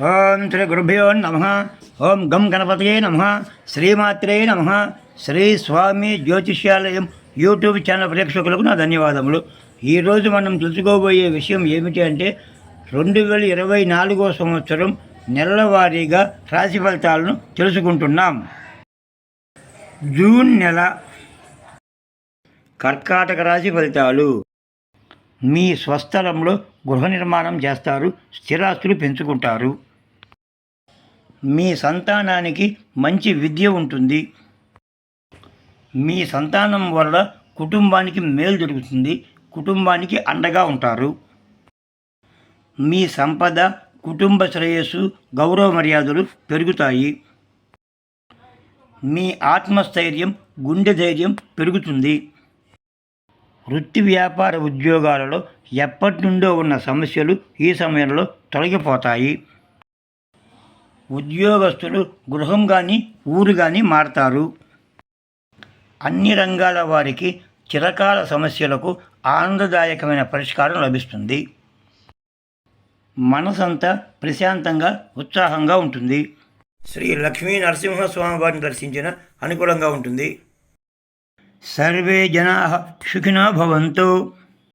ఓం శ్రీ గురుభ్యో నమ. ఓం గం గణపతయే నమ. శ్రీమాత్రే నమ. శ్రీ స్వామి జ్యోతిష్యాలయం యూట్యూబ్ ఛానల్ ప్రేక్షకులకు నా ధన్యవాదములు. ఈరోజు మనం తెలుసుకోబోయే విషయం ఏమిటి అంటే 2024 సంవత్సరం నెలవారీగా రాశి ఫలితాలను తెలుసుకుంటున్నాం. జూన్ నెల కర్కాటక రాశి ఫలితాలు. మీ స్వస్థలంలో గృహ నిర్మాణం చేస్తారు, స్థిరాస్తులు పెంచుకుంటారు. మీ సంతానానికి మంచి విద్య ఉంటుంది. మీ సంతానం వల్ల కుటుంబానికి మేలు జరుగుతుంది, కుటుంబానికి అండగా ఉంటారు. మీ సంపద, కుటుంబ శ్రేయస్సు, గౌరవ మర్యాదలు పెరుగుతాయి. మీ ఆత్మస్థైర్యం, గుండె ధైర్యం పెరుగుతుంది. వృత్తి వ్యాపార ఉద్యోగాలలో ఎప్పటి నుండో ఉన్న సమస్యలు ఈ సమయంలో తొలగిపోతాయి. ఉద్యోగస్తులు గృహం కానీ ఊరు కానీ మారతారు. అన్ని రంగాల వారికి చిరకాల సమస్యలకు ఆనందదాయకమైన పరిష్కారం లభిస్తుంది. మనసంతా ప్రశాంతంగా, ఉత్సాహంగా ఉంటుంది. శ్రీ లక్ష్మీ నరసింహస్వామి వారిని దర్శించిన అనుకూలంగా ఉంటుంది. సర్వే జనాః సుఖినో భవంతు.